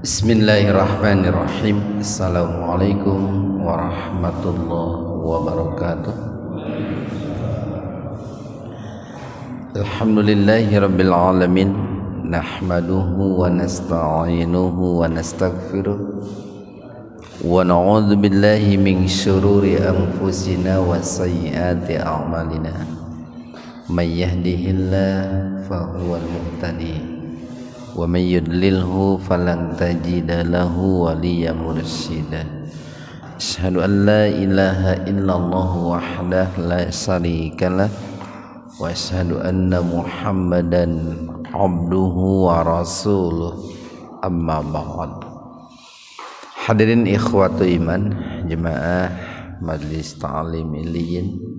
Bismillahirrahmanirrahim. Assalamualaikum warahmatullahi wabarakatuh. Alhamdulillahirabbil alamin. Nahmaduhu wa nasta'inuhu wa nastaghfiruh wa na'udzu billahi min syururi anfusina wa sayyiati a'malina. May yahdihillahu fahuwal muhtadi wa may yudlilhu falan tajida lahu waliyyan mursyida. Asyhadu an la ilaha illallah wahdahu la syarikalah wa asyhadu anna Muhammadan abduhu wa rasuluh, amma ba'd. Hadirin ikhwatu iman, jemaah Majlis Ta'lim Iliyin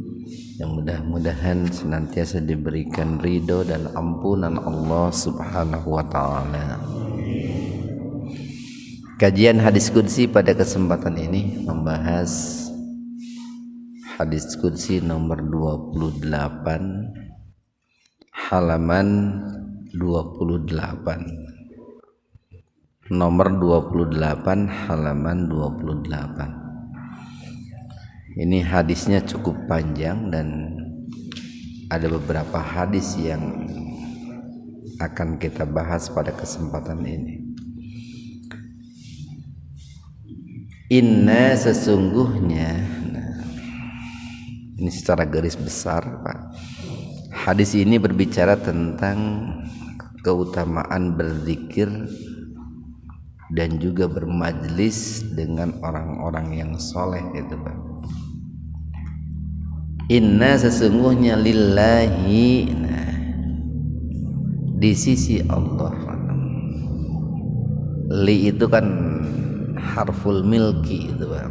yang mudah-mudahan senantiasa diberikan ridho dan ampunan Allah Subhanahu wa ta'ala. Kajian hadis qudsi pada kesempatan ini membahas hadis qudsi nomor 28 halaman 28. Nomor 28 halaman 28. Ini hadisnya cukup panjang dan ada beberapa hadis yang akan kita bahas pada kesempatan ini. Inna sesungguhnya, ini secara garis besar Pak. Hadis ini berbicara tentang keutamaan berzikir dan juga bermajlis dengan orang-orang yang soleh itu Pak. Inna sesungguhnya lillahi, di sisi Allah. Li itu kan harful milki itu Pak,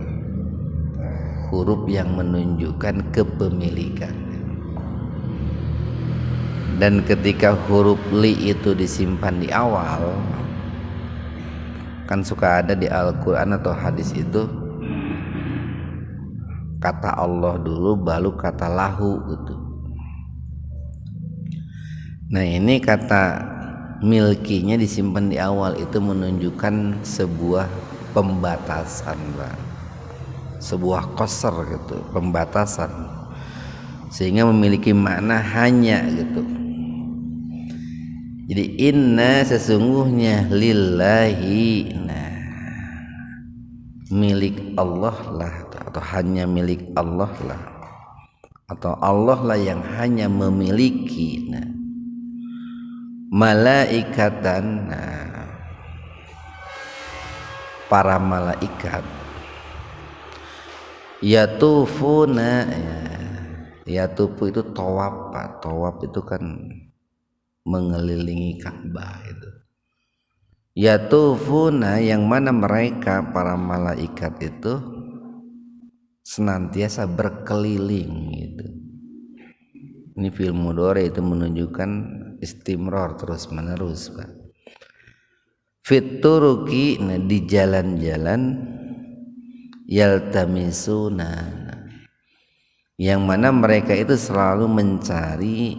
huruf yang menunjukkan kepemilikan. Dan ketika huruf li itu disimpan di awal, kan suka ada di Al-Quran atau hadis itu kata Allah dulu baru kata lahu gitu. Nah ini kata milkinya disimpan di awal, itu menunjukkan sebuah pembatasan Pak, sebuah qasr gitu, pembatasan, sehingga memiliki makna hanya gitu. Jadi inna sesungguhnya lillahi, milik Allah lah, atau hanya milik Allah lah, atau Allah lah yang hanya memiliki malaikatan, para malaikat, yatufuna, yatufu itu tawaf Pak. Tawaf itu kan mengelilingi Ka'bah itu. Yatufuna yang mana mereka para malaikat itu senantiasa berkeliling gitu. Ini fi'il mudhari itu menunjukkan istimrar, terus menerus Pak. Fit turuki, di jalan-jalan, yaltamisuna, yang mana mereka itu selalu mencari,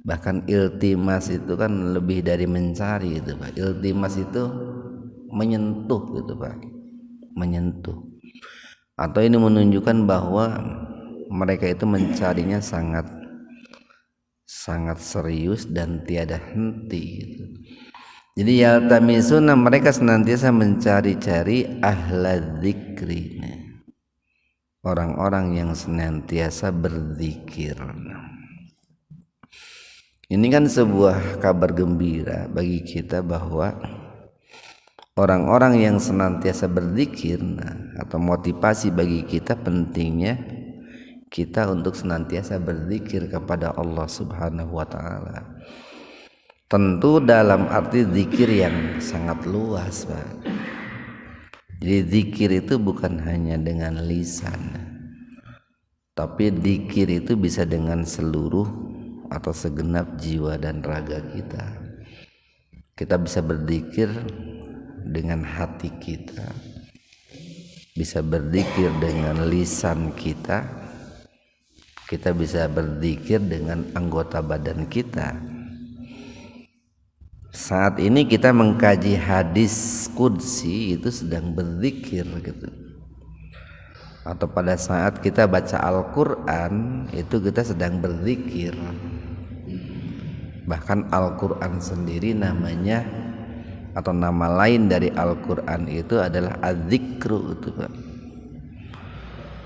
bahkan iltimas itu kan lebih dari mencari itu Pak. Iltimas itu menyentuh gitu Pak, menyentuh. Atau ini menunjukkan bahwa mereka itu mencarinya sangat serius dan tiada henti gitu. Jadi yaltamisuna, mereka senantiasa mencari-cari ahla dzikri, orang-orang yang senantiasa berzikir. Ini kan sebuah kabar gembira bagi kita bahwa orang-orang yang senantiasa berzikir, atau motivasi bagi kita pentingnya kita untuk senantiasa berzikir kepada Allah Subhanahu wa ta'ala. Tentu dalam arti zikir yang sangat luas Pak. Jadi zikir itu bukan hanya dengan lisan, tapi zikir itu bisa dengan seluruh atau segenap jiwa dan raga kita. Kita bisa berzikir dengan hati kita, bisa berzikir dengan lisan kita, kita bisa berzikir dengan anggota badan kita. Saat ini kita mengkaji hadis qudsi itu sedang berzikir gitu. Atau pada saat kita baca Al-Quran itu kita sedang berzikir. Bahkan Al-Quran sendiri namanya atau nama lain dari Al-Quran itu adalah az-zikru itu Pak.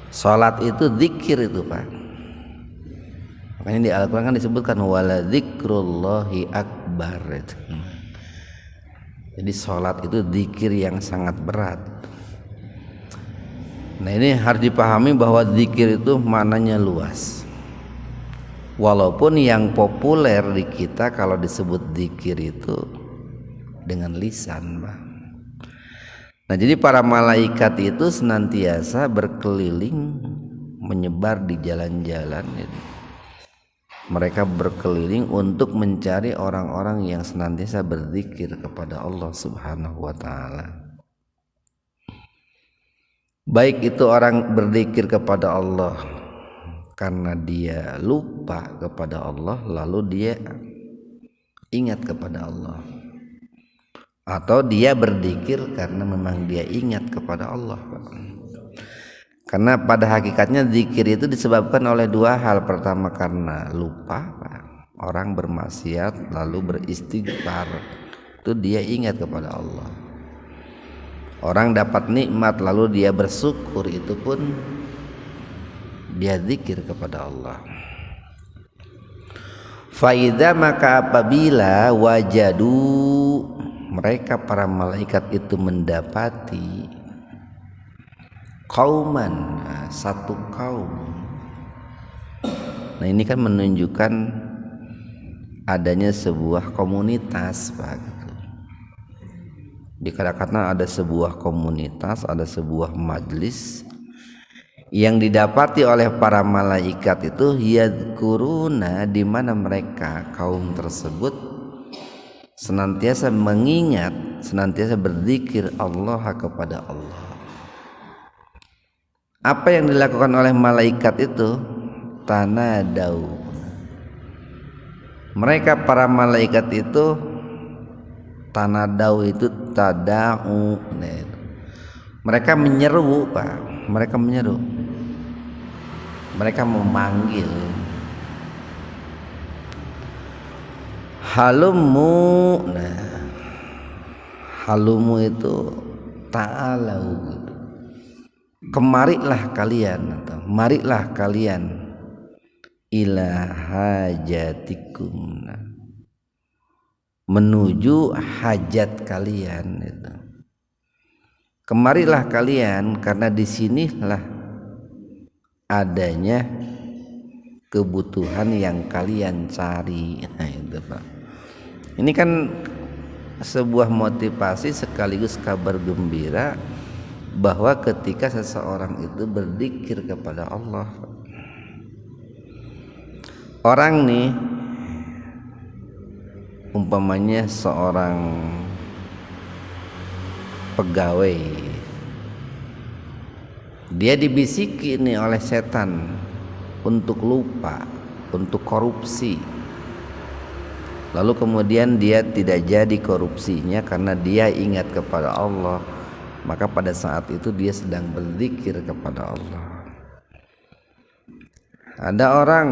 Salat itu zikir itu Pak. Makanya di Al-Quran kan disebutkan wala dzikrullahi akbar itu. Jadi salat itu zikir yang sangat berat. Nah ini harus dipahami bahwa zikir itu maknanya luas. Walaupun yang populer di kita kalau disebut zikir itu dengan lisan, Pak. Nah jadi para malaikat itu senantiasa berkeliling menyebar di jalan-jalan gitu. Mereka berkeliling untuk mencari orang-orang yang senantiasa berzikir kepada Allah Subhanahu wa taala. Baik itu orang berzikir kepada Allah karena dia lupa kepada Allah lalu dia ingat kepada Allah, atau dia berzikir karena memang dia ingat kepada Allah. Karena pada hakikatnya zikir itu disebabkan oleh dua hal. Pertama karena lupa, orang bermaksiat lalu beristighfar, itu dia ingat kepada Allah. Orang dapat nikmat lalu dia bersyukur, itu pun dia zikir kepada Allah. Faidza maka apabila wajadu mereka para malaikat itu mendapati kauman, satu kaum. Nah ini kan menunjukkan adanya sebuah komunitas Pak. Dikatakan ada sebuah komunitas, ada sebuah majlis yang didapati oleh para malaikat itu yadkuruna, di mana mereka kaum tersebut senantiasa mengingat, senantiasa berzikir Allah kepada Allah. Apa yang dilakukan oleh malaikat itu? Tanadau. Mereka para malaikat itu tanadau itu tada'u. Mereka menyeru Pak. Mereka menyeru. Mereka memanggil. Halumu. Nah, halumu itu ta'alau gitu. Kemarilah kalian, atau marilah kalian ila hajatikum, menuju hajat kalian itu. Kemarilah kalian karena disinilah adanya kebutuhan yang kalian cari. Nah itu Pak. Ini kan sebuah motivasi sekaligus kabar gembira bahwa ketika seseorang itu berzikir kepada Allah, orang nih umpamanya seorang pegawai, dia dibisiki nih oleh setan untuk lupa, untuk korupsi, lalu kemudian dia tidak jadi korupsinya karena dia ingat kepada Allah. Maka pada saat itu dia sedang berzikir kepada Allah. Ada orang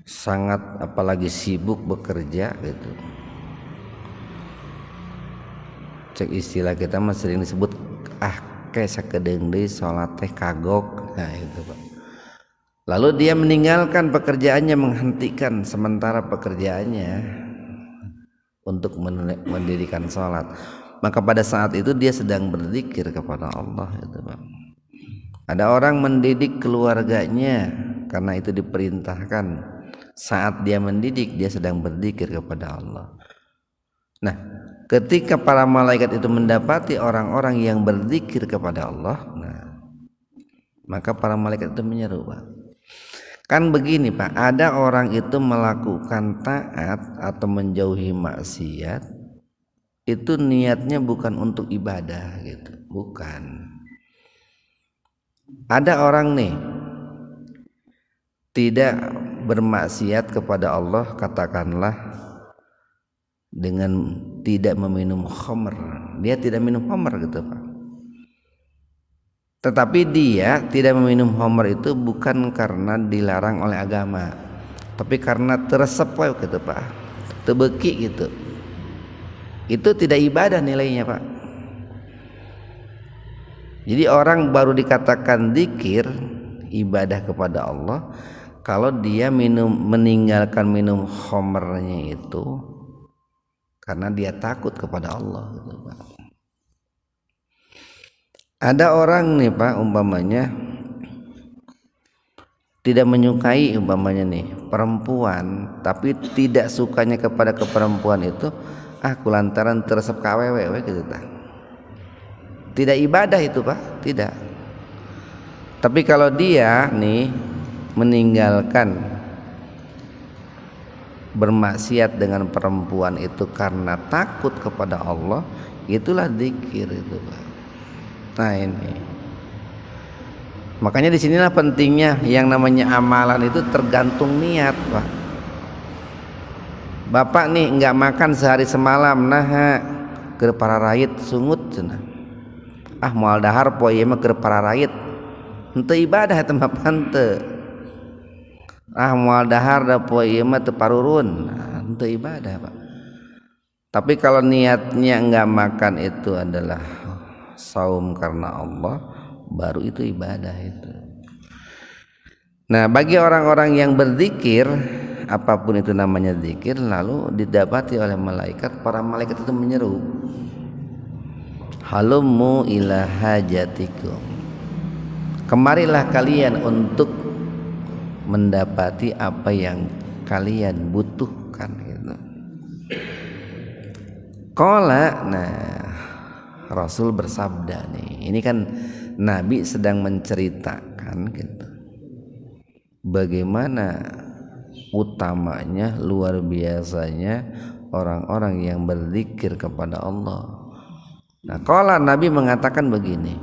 sangat apalagi sibuk bekerja gitu. Cek istilah kita mah sering disebut kayak sakedeung deui salat teh kagok. Nah itu Pak. Lalu dia meninggalkan pekerjaannya, menghentikan sementara pekerjaannya untuk mendirikan salat. Maka pada saat itu dia sedang berzikir kepada Allah itu Pak. Ada orang mendidik keluarganya karena itu diperintahkan. Saat dia mendidik dia sedang berzikir kepada Allah. Nah, ketika para malaikat itu mendapati orang-orang yang berzikir kepada Allah, nah, maka para malaikat itu menyeru Pak. Kan begini Pak, ada orang itu melakukan taat atau menjauhi maksiat, itu niatnya bukan untuk ibadah gitu, bukan. Ada orang nih tidak bermaksiat kepada Allah, katakanlah dengan tidak meminum khamr. Dia tidak minum khamr gitu Pak. Tetapi dia tidak meminum khamr itu bukan karena dilarang oleh agama, tapi karena teresep gitu Pak, tebeki gitu. Itu tidak ibadah nilainya Pak. Jadi orang baru dikatakan zikir, ibadah kepada Allah kalau dia meninggalkan minum khamrnya itu karena dia takut kepada Allah gitu Pak. Ada orang nih Pak umpamanya tidak menyukai umpamanya nih perempuan, tapi tidak sukanya kepada keperempuan itu kulantaran teresep kawewe gitu Pak. Tidak ibadah itu Pak, tidak. Tapi kalau dia nih meninggalkan bermaksiat dengan perempuan itu karena takut kepada Allah, itulah zikir itu Pak. Nah ini, makanya disinilah pentingnya yang namanya amalan itu tergantung niat Pak. Bapak nih nggak makan sehari semalam, nah ke para rakyat sungut cenah. Moal dahar poe mah ke para rakyat, henteu ibadah eta mah pante. Moal dahar da poe mah teu parurun, henteu ibadah Pak. Tapi kalau niatnya nggak makan itu adalah saum karena Allah, baru itu ibadah itu. Nah bagi orang-orang yang berzikir, apapun itu namanya zikir, lalu didapati oleh malaikat, para malaikat itu menyeru, halummu ila hajatikum, kemarilah kalian untuk mendapati apa yang kalian butuhkan gitu. Qala, nah Rasul bersabda nih, ini kan Nabi sedang menceritakan gitu, bagaimana utamanya, luar biasanya orang-orang yang berzikir kepada Allah. Nah, qala Nabi mengatakan begini,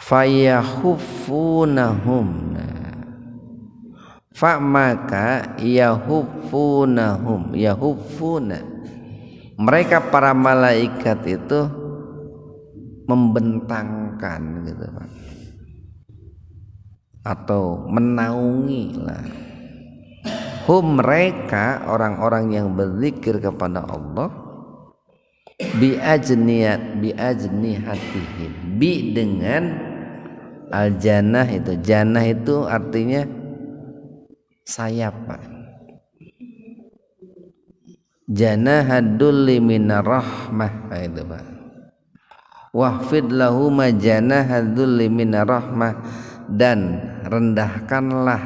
fayahuffunahum, fa maka yahuffunahum, yahuffuna, mereka para malaikat itu membentangkan gitu Pak, atau menaungi lah, mereka orang-orang yang berzikir kepada Allah, bi ajnihatihim, bi dengan al jannah, itu jannah itu artinya sayap Pak. Janahadulli minar rahmah, itu Pak. Wahfid lahum janahadulli minar rahmah, dan rendahkanlah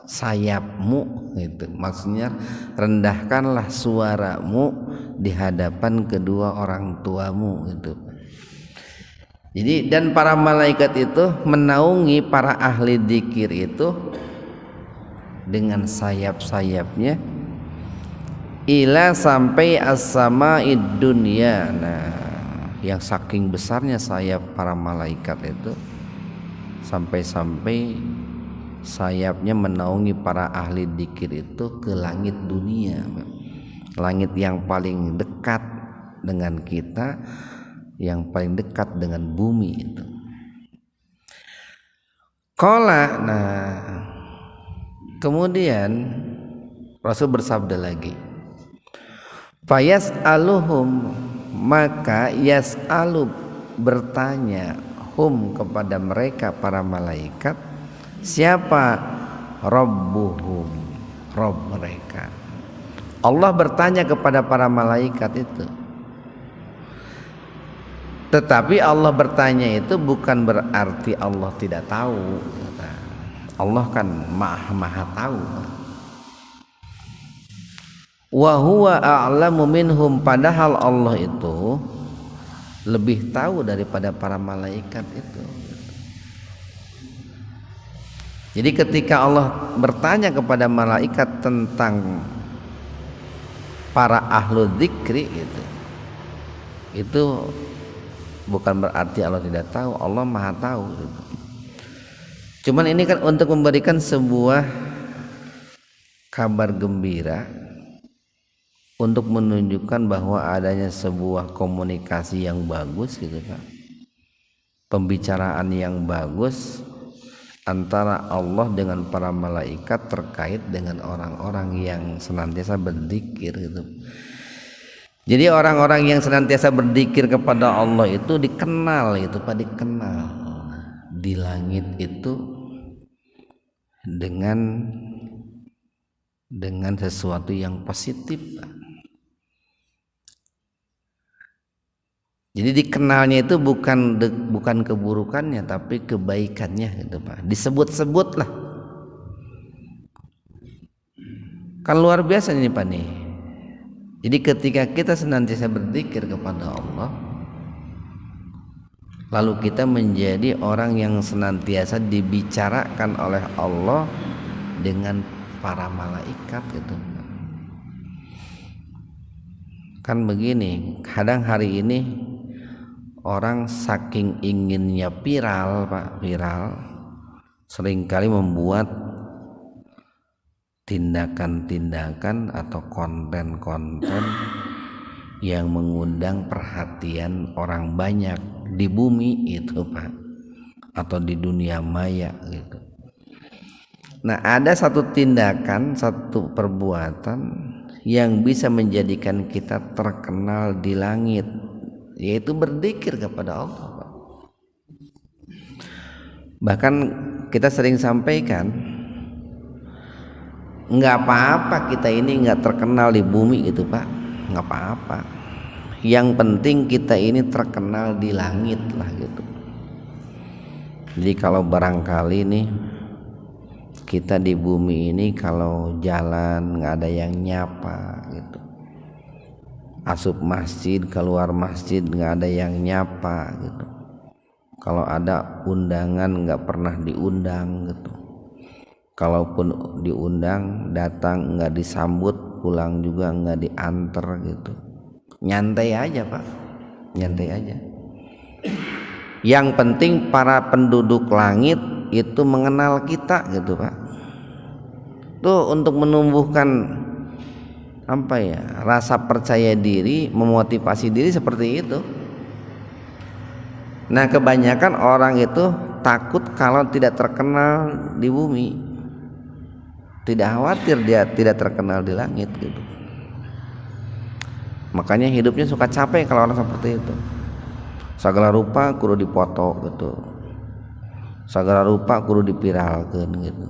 sayapmu, itu maksudnya rendahkanlah suaramu di hadapan kedua orang tuamu itu. Jadi dan para malaikat itu menaungi para ahli dzikir itu dengan sayap-sayapnya ila sampai as-sama'id dunya. Nah, yang saking besarnya sayap para malaikat itu sampai-sampai sayapnya menaungi para ahli dzikir itu ke langit dunia, langit yang paling dekat dengan kita, yang paling dekat dengan bumi itu. Qala, nah kemudian Rasul bersabda lagi, fayas'aluhum, maka yas'alu bertanya, hum kepada mereka para malaikat, siapa? Rabbuhum, Rabb mereka. Allah bertanya kepada para malaikat itu. Tetapi Allah bertanya itu bukan berarti Allah tidak tahu. Allah kan maha tahu. Wa huwa a'lamu minhum, padahal Allah itu lebih tahu daripada para malaikat itu. Jadi ketika Allah bertanya kepada malaikat tentang para ahlu dzikri itu bukan berarti Allah tidak tahu, Allah maha tahu gitu. Cuman ini kan untuk memberikan sebuah kabar gembira untuk menunjukkan bahwa adanya sebuah komunikasi yang bagus gitu kan, pembicaraan yang bagus antara Allah dengan para malaikat terkait dengan orang-orang yang senantiasa berzikir gitu. Jadi orang-orang yang senantiasa berzikir kepada Allah itu dikenal itu Pak, dikenal di langit itu dengan sesuatu yang positif Pak. Jadi dikenalnya itu bukan keburukannya tapi kebaikannya gitu Pak. Disebut-sebut lah. Kan luar biasa ini Pak nih. Jadi ketika kita senantiasa berzikir kepada Allah, lalu kita menjadi orang yang senantiasa dibicarakan oleh Allah dengan para malaikat gitu. Kan begini, kadang hari ini orang saking inginnya viral Pak, viral, seringkali membuat tindakan-tindakan atau konten-konten yang mengundang perhatian orang banyak di bumi itu Pak, atau di dunia maya gitu. Nah, ada satu tindakan, satu perbuatan yang bisa menjadikan kita terkenal di langit, yaitu berzikir kepada Allah Pak. Bahkan kita sering sampaikan, nggak apa-apa kita ini nggak terkenal di bumi gitu Pak, nggak apa-apa. Yang penting kita ini terkenal di langit lah gitu. Jadi kalau barangkali nih kita di bumi ini kalau jalan nggak ada yang nyapa gitu, asup masjid keluar masjid nggak ada yang nyapa gitu, kalau ada undangan nggak pernah diundang gitu, kalaupun diundang datang nggak disambut, pulang juga nggak diantar gitu. Nyantai aja Pak, nyantai aja. Yang penting para penduduk langit itu mengenal kita gitu Pak. Tuh untuk menumbuhkan apa ya, rasa percaya diri, memotivasi diri seperti itu. Nah, kebanyakan orang itu takut kalau tidak terkenal di bumi, tidak khawatir dia tidak terkenal di langit gitu. Makanya hidupnya suka capek kalau orang seperti itu. Sagala rupa kudu dipoto gitu, sagala rupa kudu dipiralkeun gitu.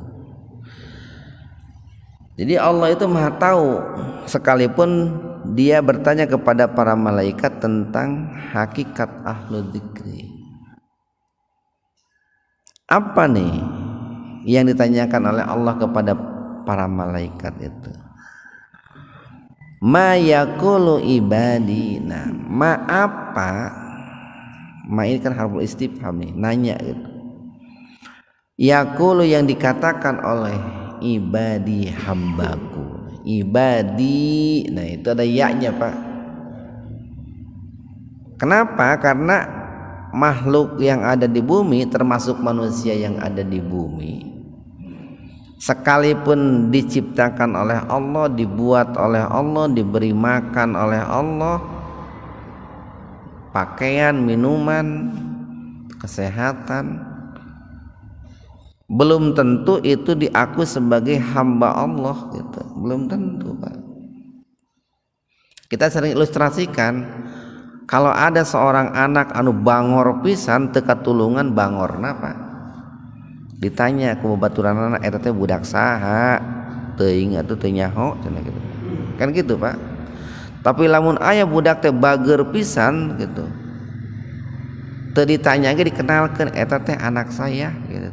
Jadi Allah itu Maha tahu, sekalipun Dia bertanya kepada para malaikat tentang hakikat ahlu dzikri. Apa nih yang ditanyakan oleh Allah kepada para malaikat itu? Ma yaqulu ibadi. Nah, ma apa? Ma ini kan harful istifham nih, nanya gitu. Yaqulu yang dikatakan oleh ibadi hambaku. Ibadi, nah itu ada ya-nya Pak. Kenapa? Karena makhluk yang ada di bumi, termasuk manusia yang ada di bumi, sekalipun diciptakan oleh Allah, dibuat oleh Allah, diberi makan oleh Allah, pakaian, minuman, kesehatan, belum tentu itu diaku sebagai hamba Allah gitu. Belum tentu Pak. Kita sering ilustrasikan, kalau ada seorang anak anu bangor pisan teu katulungan bangorna Pak, ditanya ku babaturanna eta teh budak saha, teuing atuh teu nyaho cenah gitu. Kan gitu Pak. Tapi lamun aya budak teh bager pisan gitu, teu ditanya ge dikenalkeun eta teh anak saya gitu.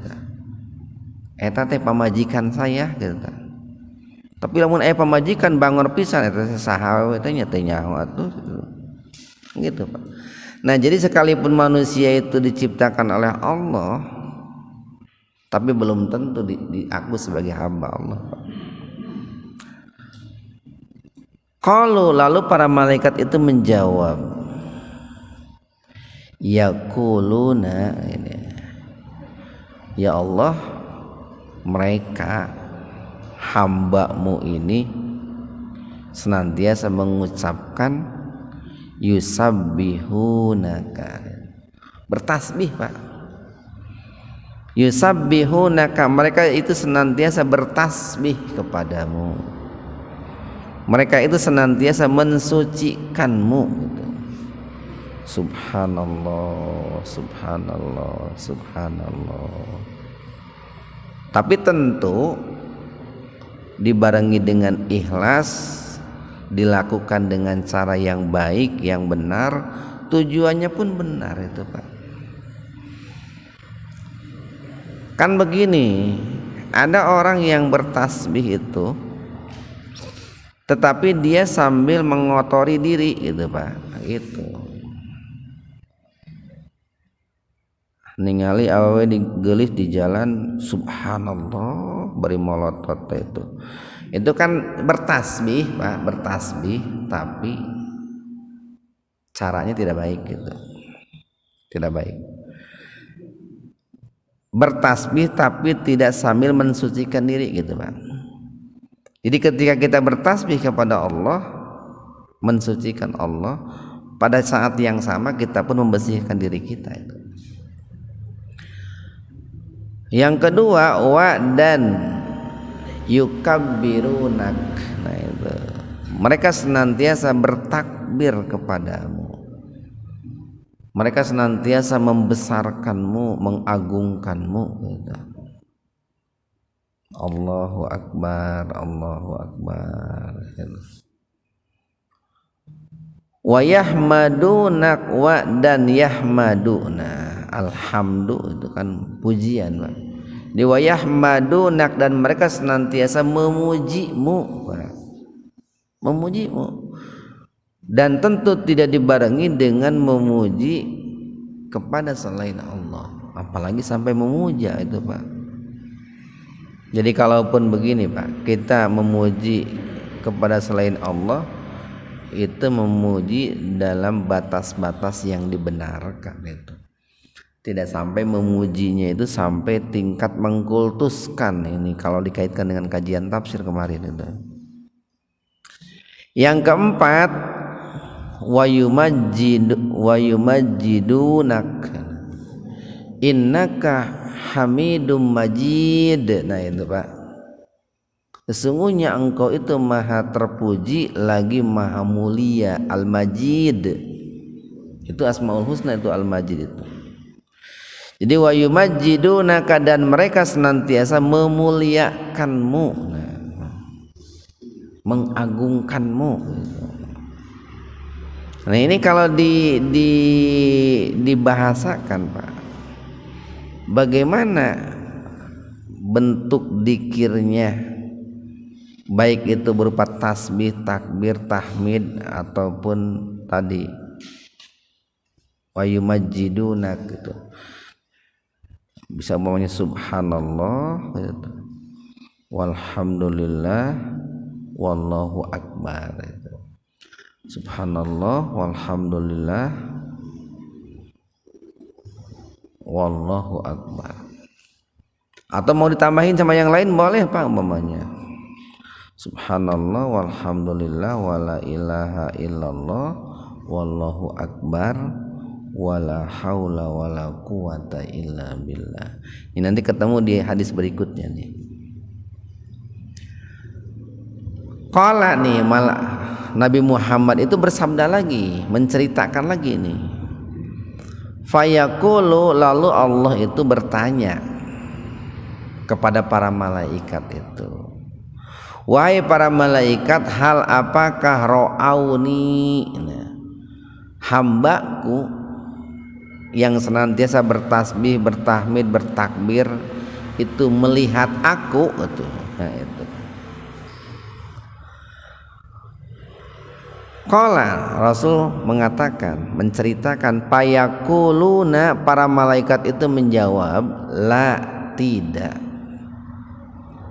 Eta teh pamajikan saya gitu. Tapi lamun aya pamajikan bangor pisan eta teh saha we teh nya teu nyaho atuh gitu Pak. Nah, jadi sekalipun manusia itu diciptakan oleh Allah, tapi belum tentu diaku sebagai hamba Allah Pak. Qalu, lalu para malaikat itu menjawab, yaquluna, ya Allah, mereka hamba-Mu ini senantiasa mengucapkan yusabbihunaka, bertasbih Pak. Yusabbihunaka, mereka itu senantiasa bertasbih kepadamu, mereka itu senantiasa mensucikanmu gitu. Subhanallah, subhanallah, subhanallah. Tapi tentu dibarengi dengan ikhlas, dilakukan dengan cara yang baik, yang benar, tujuannya pun benar itu Pak. Kan begini, ada orang yang bertasbih itu tetapi dia sambil mengotori diri gitu Pak, itu ningali awewe digelis di jalan, subhanallah bari molotot itu kan bertasbih Pak, bertasbih tapi caranya tidak baik gitu, tidak baik. Bertasbih tapi tidak sambil mensucikan diri gitu Pak. Jadi ketika kita bertasbih kepada Allah, mensucikan Allah, pada saat yang sama kita pun membersihkan diri kita itu. Yang kedua, wa dan yukabbirunak. Nah itu, mereka senantiasa bertakbir kepadamu, mereka senantiasa membesarkanmu, mengagungkanmu gitu. Allahu Akbar, Allahu Akbar. Wa yahmadunak, wa dan yahmaduna, alhamdu itu kan pujian Pak. Di wa yahmadunak, dan mereka senantiasa memujimu Pak, memujimu, dan tentu tidak dibarengi dengan memuji kepada selain Allah, apalagi sampai memuja itu Pak. Jadi kalaupun begini Pak, kita memuji kepada selain Allah, itu memuji dalam batas-batas yang dibenarkan itu. Tidak sampai memujinya itu sampai tingkat mengkultuskan, ini kalau dikaitkan dengan kajian tafsir kemarin itu. Yang keempat, wa yumajjidunak innaka hamidum majid. Nah itu Pak, sesungguhnya engkau itu maha terpuji lagi maha mulia, al-majid itu asmaul husna, itu al-majid itu. Jadi wa yumajjidunaka, dan mereka senantiasa memuliakanmu, mengagungkanmu. Nah ini kalau dibahasakan Pak, bagaimana bentuk dikirnya, baik itu berupa tasbih, takbir, tahmid, ataupun tadi wa yumajjidunak gitu. Bisa maunya subhanallah gitu, walhamdulillah, wallahu akbar itu. Subhanallah, walhamdulillah, wallahu akbar. Atau mau ditambahin sama yang lain boleh Pak, umpamanya subhanallah, walhamdulillah, wala ilaha illallah, wallahu akbar, wala haula wala quwata illa billah. Ini nanti ketemu di hadis berikutnya nih. Qala nih, malah Nabi Muhammad itu bersabda lagi, menceritakan lagi nih. Fayaqulu, lalu Allah itu bertanya kepada para malaikat itu, wahai para malaikat, hal apakah ro'auni, hambaku yang senantiasa bertasbih, bertahmid, bertakbir itu melihat aku itu. Nah itu. Qala, Rasul mengatakan, menceritakan, payaquluna, para malaikat itu menjawab, la, tidak,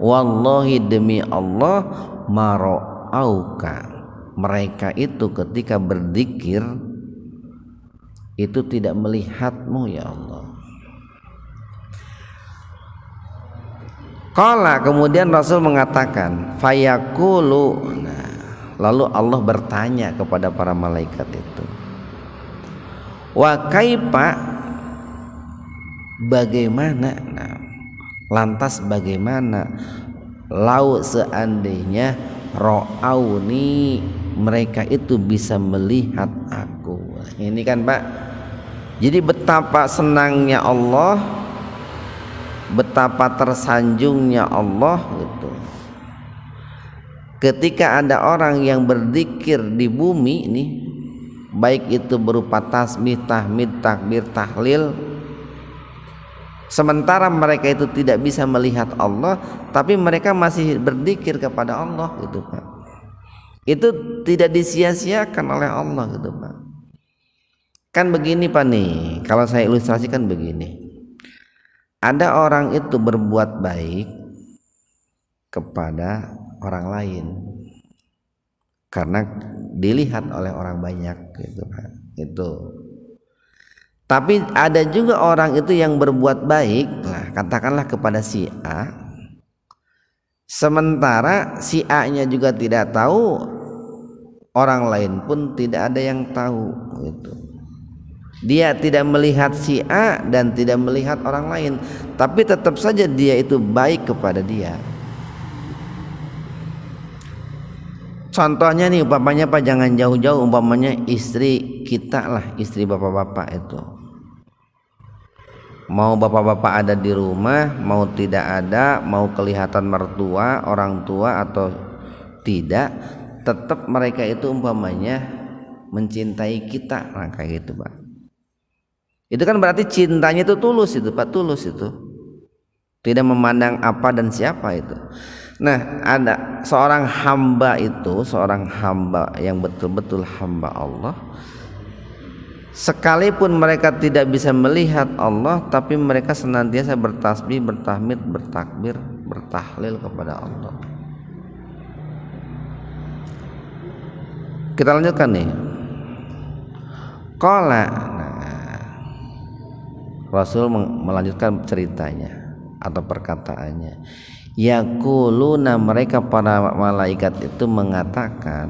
wallahi, demi Allah, mara'auka, mereka itu ketika berzikir itu tidak melihatmu ya Allah. Qala, kemudian Rasul mengatakan, fayaqulu, nah, Lalu Allah bertanya kepada para malaikat itu, wa kaifa, bagaimana, lantas bagaimana, lau seandainya ro'auni, mereka itu bisa melihat aku. Ini kan Pak, jadi betapa senangnya Allah, betapa tersanjungnya Allah gitu, ketika ada orang yang berzikir di bumi ini, baik itu berupa tasbih, tahmid, takbir, tahlil, sementara mereka itu tidak bisa melihat Allah, tapi mereka masih berzikir kepada Allah gitu Pak. Itu tidak disia-siakan oleh Allah gitu Pak. Kan begini Pak nih, kalau saya ilustrasikan begini, ada orang itu berbuat baik kepada orang lain karena dilihat oleh orang banyak gitu Pak. Itu. Tapi ada juga orang itu yang berbuat baik, nah katakanlah kepada si A, sementara si A-nya juga tidak tahu, orang lain pun tidak ada yang tahu gitu. Dia tidak melihat si A dan tidak melihat orang lain, tapi tetap saja dia itu baik kepada dia. Contohnya nih, umpamanya Pak, jangan jauh-jauh, umpamanya istri kita lah, istri bapak-bapak itu, mau bapak-bapak ada di rumah, mau tidak ada, mau kelihatan mertua, orang tua atau tidak, tetap mereka itu umpamanya mencintai kita, nah kayak gitu Pak. Itu kan berarti cintanya itu tulus itu Pak, tulus itu, tidak memandang apa dan siapa itu. Nah, ada seorang hamba itu, seorang hamba yang betul-betul hamba Allah, sekalipun mereka tidak bisa melihat Allah, tapi mereka senantiasa bertasbih, bertahmid, bertakbir, bertahlil kepada Allah. Kita lanjutkan nih. Qala, Rasul melanjutkan ceritanya atau perkataannya. Yaquluna, mereka para malaikat itu mengatakan,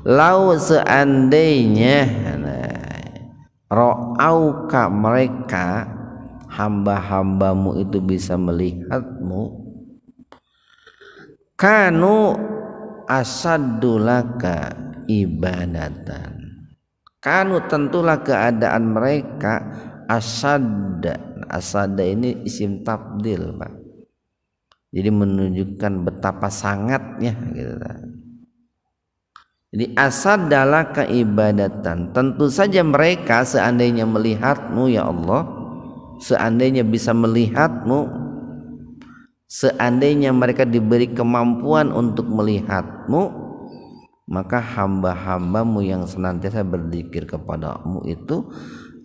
lau seandainya ro'auka, mereka hamba-hambamu itu bisa melihatmu, kanu asaddulaka ibadatan, kanu tentulah keadaan mereka, asada ini isim tabdil Pak, jadi menunjukkan betapa sangatnya gitu. Jadi asadalah keibadatan, tentu saja mereka seandainya melihatmu ya Allah, seandainya bisa melihatmu, seandainya mereka diberi kemampuan untuk melihatmu, maka hamba-hambamu yang senantiasa berzikir kepadamu itu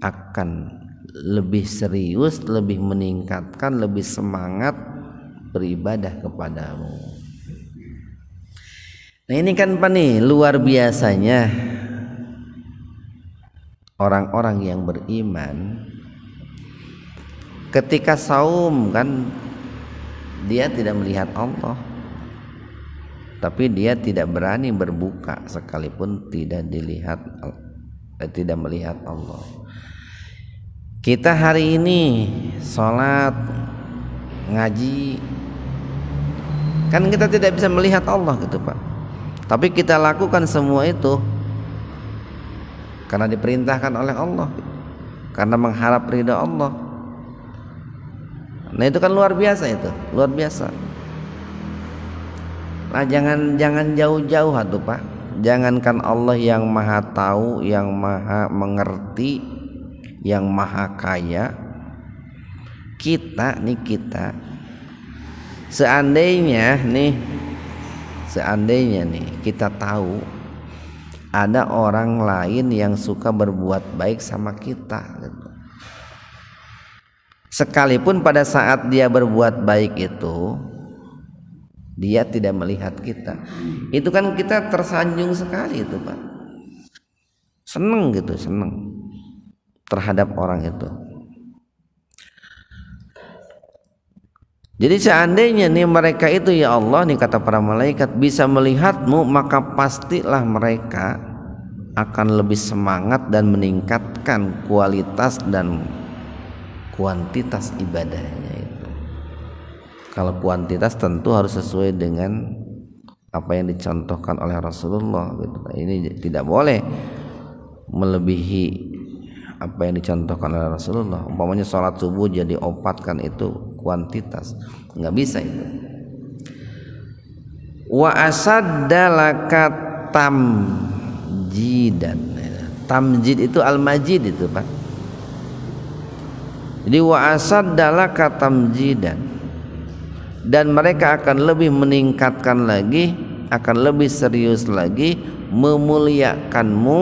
akan lebih serius, lebih meningkatkan, lebih semangat beribadah kepadamu. Nah ini kan Pak nih, luar biasanya orang-orang yang beriman ketika saum kan, dia tidak melihat Allah, tapi dia tidak berani berbuka sekalipun tidak melihat Allah. Kita hari ini sholat, ngaji, kan kita tidak bisa melihat Allah gitu Pak, tapi kita lakukan semua itu karena diperintahkan oleh Allah, karena mengharap ridha Allah. Nah itu kan luar biasa, itu luar biasa. Nah jangan jauh-jauh atuh Pak, jangankan Allah yang maha tahu, yang maha mengerti, yang maha kaya, kita seandainya nih kita tahu ada orang lain yang suka berbuat baik sama kita gitu, sekalipun pada saat dia berbuat baik itu dia tidak melihat kita, itu kan kita tersanjung sekali itu Pak, seneng terhadap orang itu. Jadi seandainya nih mereka itu ya Allah nih kata para malaikat bisa melihatmu, maka pastilah mereka akan lebih semangat dan meningkatkan kualitas dan kuantitas ibadahnya itu. Kalau kuantitas tentu harus sesuai dengan apa yang dicontohkan oleh Rasulullah gitu. Ini tidak boleh melebihi apa yang dicontohkan oleh Rasulullah. Umpamanya sholat subuh jadi 4 kan itu kuantitas, nggak bisa itu. Wa asadda laka tamjidan. Tamjid itu al-majid itu Pak. Jadi wa asadda laka tamjidan, dan mereka akan lebih meningkatkan lagi, akan lebih serius lagi memuliakanmu,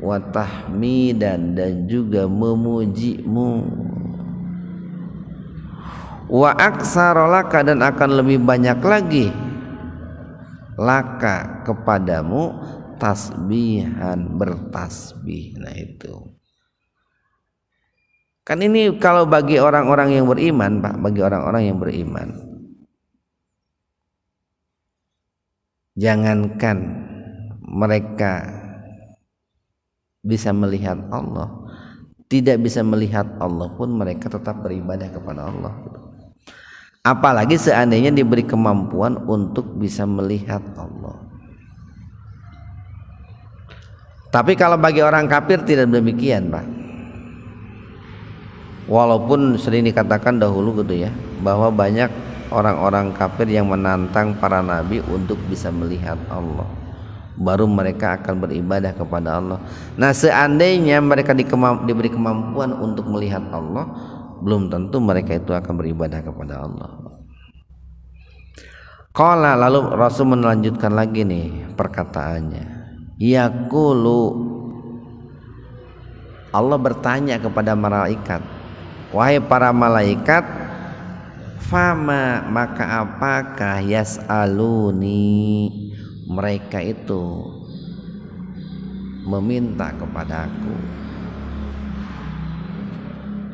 wa tahmidan, dan juga memujimu, wa aksarolaka, dan akan lebih banyak lagi laka kepadamu tasbihan, bertasbih. Nah itu kan ini kalau bagi orang-orang yang beriman Pak, bagi orang-orang yang beriman, jangankan mereka bisa melihat Allah, tidak bisa melihat Allah pun mereka tetap beribadah kepada Allah. Apalagi seandainya diberi kemampuan untuk bisa melihat Allah. Tapi kalau bagi orang kafir tidak demikian Pak. Walaupun sering dikatakan dahulu gitu ya, bahwa banyak orang-orang kafir yang menantang para nabi untuk bisa melihat Allah, baru mereka akan beribadah kepada Allah. Nah seandainya mereka diberi kemampuan untuk melihat Allah, belum tentu mereka itu akan beribadah kepada Allah. Qala, lalu Rasul melanjutkan lagi nih perkataannya. Yaqulu, Allah bertanya kepada malaikat, wahai para malaikat, fama, maka apakah yas'aluni, mereka itu meminta kepadaku.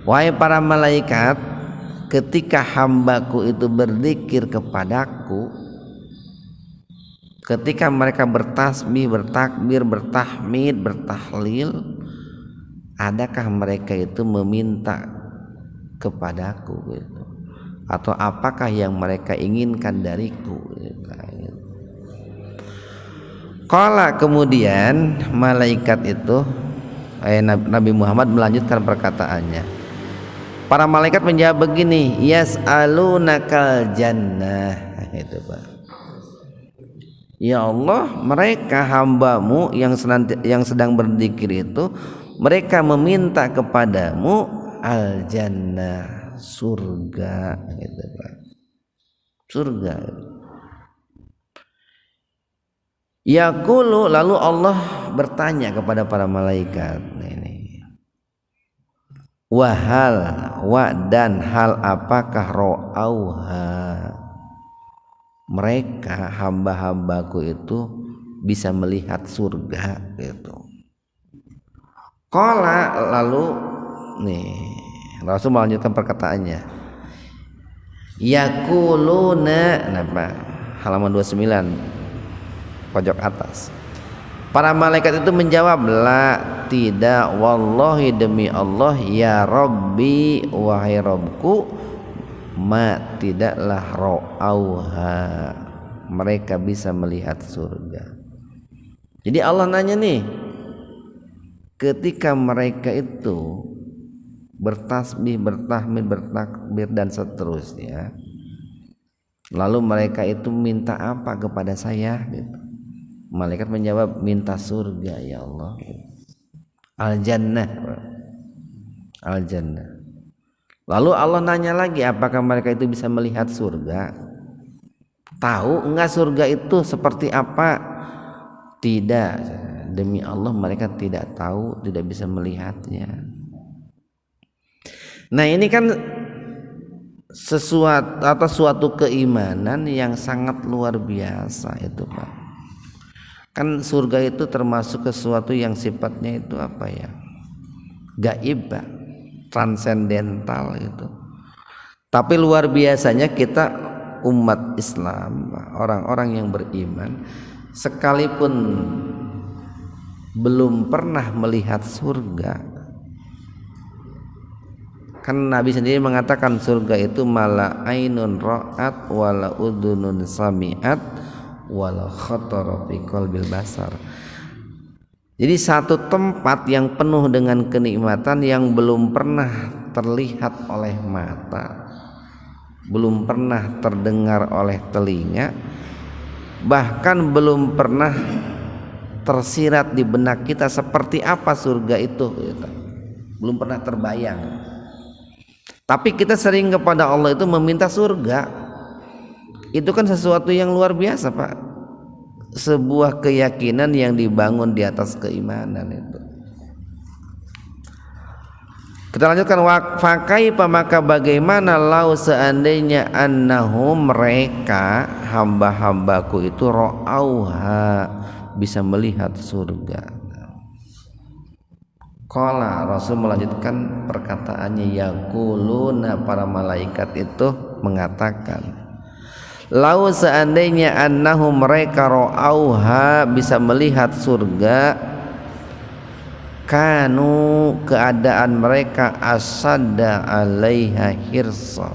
Wahai para malaikat, ketika hambaku itu berzikir kepadaku, ketika mereka bertasbih, bertakbir, bertahmid, bertahlil, adakah mereka itu meminta kepadaku gitu? Atau apakah yang mereka inginkan dariku gitu. Qala, kemudian malaikat itu Nabi Muhammad melanjutkan perkataannya. Para malaikat menjawab begini, yas'alunakal jannah, itu Pak. Ya Allah, mereka hambamu yang sedang berzikir itu, mereka meminta kepadamu al jannah, surga, gitu Pak. Surga. Yaqulu, lalu Allah bertanya kepada para malaikat, ini wahal, wa, dan hal apakah ro'auha, mereka hamba-hambaku itu bisa melihat surga gitu. Qala, lalu nih Rasul melanjutkan perkataannya, yaquluna, napa, halaman 29 pojok atas. Para malaikat itu menjawab, la, tidak, wallahi, demi Allah, ya Rabbi, wahai Rabbku, ma, tidaklah ro'auha, mereka bisa melihat surga. Jadi Allah nanya nih, ketika mereka itu bertasbih, bertahmid, bertakbir dan seterusnya, lalu mereka itu minta apa kepada saya gitu. Malaikat menjawab, minta surga ya Allah, al-jannah, al-jannah. Lalu Allah nanya lagi, apakah mereka itu bisa melihat surga? Tahu enggak surga itu seperti apa? Tidak, demi Allah mereka tidak tahu, tidak bisa melihatnya. Nah ini kan sesuatu atau suatu keimanan yang sangat luar biasa itu Pak. Kan surga itu termasuk sesuatu yang sifatnya itu apa ya, gaib, transendental itu. Tapi luar biasanya kita umat Islam, orang-orang yang beriman, sekalipun belum pernah melihat surga, kan Nabi sendiri mengatakan surga itu mala ainun ra'at wala udunun sami'at wala khatara fi qalbil basar. Jadi satu tempat yang penuh dengan kenikmatan yang belum pernah terlihat oleh mata, belum pernah terdengar oleh telinga, bahkan belum pernah tersirat di benak kita seperti apa surga itu, belum pernah terbayang. Tapi kita sering kepada Allah itu meminta surga. Itu kan sesuatu yang luar biasa, Pak. Sebuah keyakinan yang dibangun di atas keimanan itu. Kita lanjutkan, fakaifa maka bagaimana lau seandainya annahum mereka hamba-hambaku itu ra'auha bisa melihat surga. Qala Rasul melanjutkan perkataannya, yaquluna para malaikat itu mengatakan, lau seandainya annahum mereka ra'auha bisa melihat surga, kanu keadaan mereka asadda alaiha hirsan,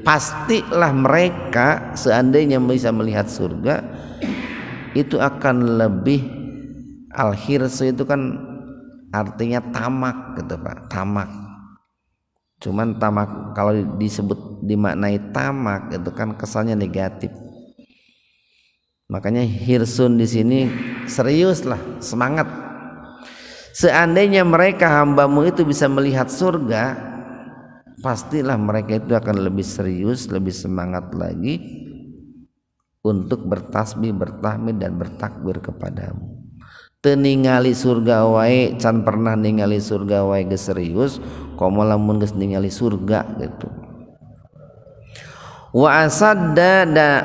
pastilah mereka seandainya bisa melihat surga itu akan lebih, al-hirsu itu kan artinya tamak gitu Pak, tamak. Cuman tamak kalau disebut dimaknai tamak itu kan kesannya negatif. Makanya hirsun di sini serius lah, semangat. Seandainya mereka hambamu itu bisa melihat surga, pastilah mereka itu akan lebih serius, lebih semangat lagi untuk bertasbih, bertahmid dan bertakbir kepadamu. Teningali surga wae, can pernah ningali surga wae geus serius, komo lamun geus ningali surga gitu. Wa asaddalah